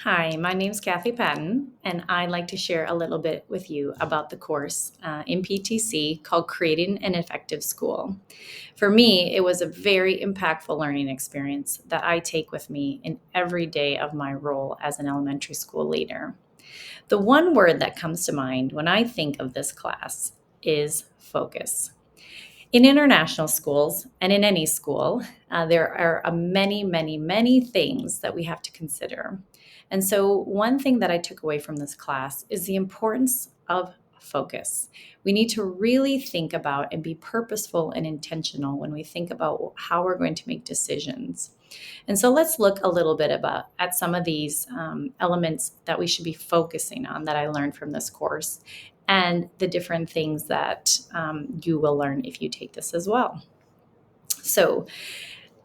Hi, my name's Kathy Patton, and I'd like to share a little bit with you about the course in PTC called Creating an Effective School. For me, it was a very impactful learning experience that I take with me in every day of my role as an elementary school leader. The one word that comes to mind when I think of this class is focus. In international schools and in any school, there are many things that we have to consider. And so, one thing that I took away from this class is the importance of focus. We need to really think about and be purposeful and intentional when we think about how we're going to make decisions. And so let's look a little bit about at some of these elements that we should be focusing on that I learned from this course, and the different things that you will learn if you take this as well. So,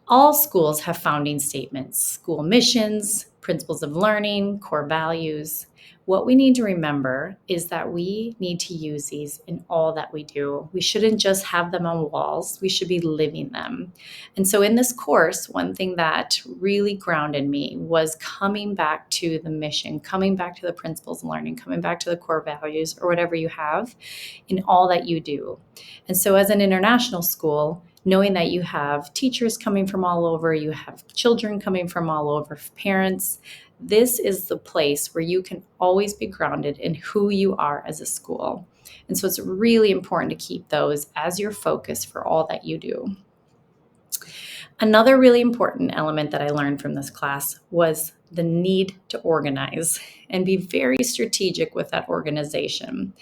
all schools have founding statements, school missions, principles of learning, core values. What we need to remember is that we need to use these in all that we do. We shouldn't just have them on walls, we should be living them. And so, in this course, one thing that really grounded me was coming back to the mission, coming back to the principles of learning, coming back to the core values or whatever you have in all that you do. And so, as an international school, knowing that you have teachers coming from all over, you have children coming from all over, parents, this is the place where you can always be grounded in who you are as a school. And so it's really important to keep those as your focus for all that you do. Another really important element that I learned from this class was the need to organize and be very strategic with that organization.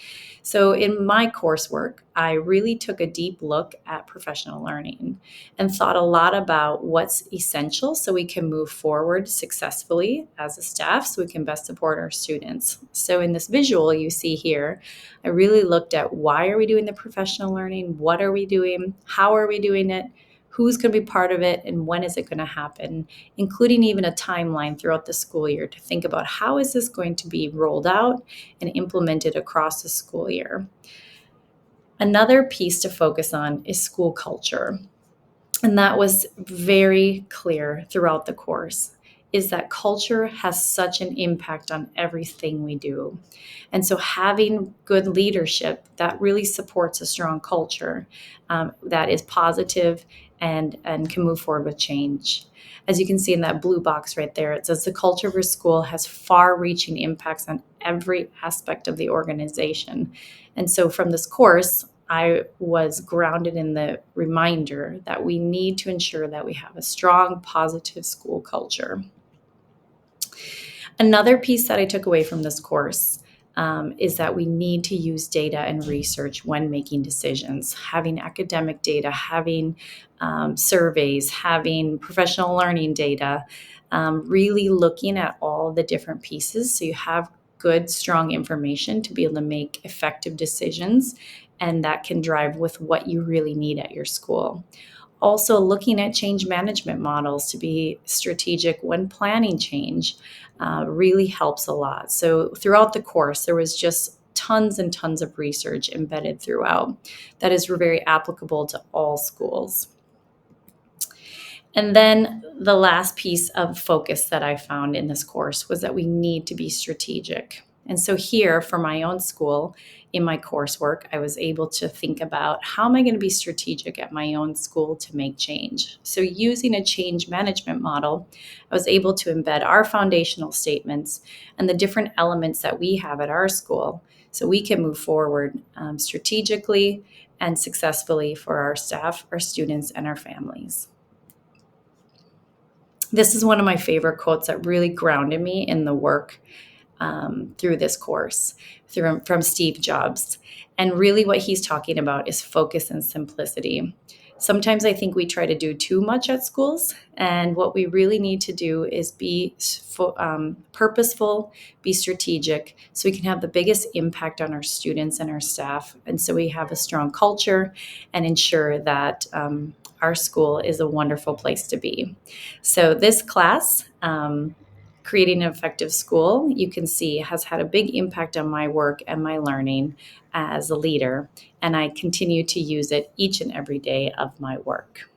So, in my coursework, I really took a deep look at professional learning and thought a lot about what's essential so we can move forward successfully as a staff so we can best support our students. So, in this visual you see here, I really looked at why are we doing the professional learning? What are we doing? How are we doing it? Who's going to be part of it and when is it going to happen, including even a timeline throughout the school year to think about how is this going to be rolled out and implemented across the school year. Another piece to focus on is school culture. And that was very clear throughout the course is that culture has such an impact on everything we do. And so having good leadership that really supports a strong culture that is positive and can move forward with change. As you can see in that blue box right there, it says the culture of your school has far-reaching impacts on every aspect of the organization. And so from this course, I was grounded in the reminder that we need to ensure that we have a strong, positive school culture. Another piece that I took away from this course is that we need to use data and research when making decisions. Having academic data, having surveys, having professional learning data, really looking at all the different pieces so you have good, strong information to be able to make effective decisions, and that can drive with what you really need at your school. Also, looking at change management models to be strategic when planning change really helps a lot. So, throughout the course, there was just tons and tons of research embedded throughout that is very applicable to all schools. And then the last piece of focus that I found in this course was that we need to be strategic. And so here for my own school, in my coursework, I was able to think about how am I going to be strategic at my own school to make change. So using a change management model, I was able to embed our foundational statements and the different elements that we have at our school so we can move forward strategically and successfully for our staff, our students, and our families. This is one of my favorite quotes that really grounded me in the work through this course from Steve Jobs. And really what he's talking about is focus and simplicity. Sometimes I think we try to do too much at schools, and what we really need to do is be purposeful, be strategic, so we can have the biggest impact on our students and our staff, and so we have a strong culture and ensure that our school is a wonderful place to be. So this class, Creating an Effective School, you can see has had a big impact on my work and my learning as a leader, and I continue to use it each and every day of my work.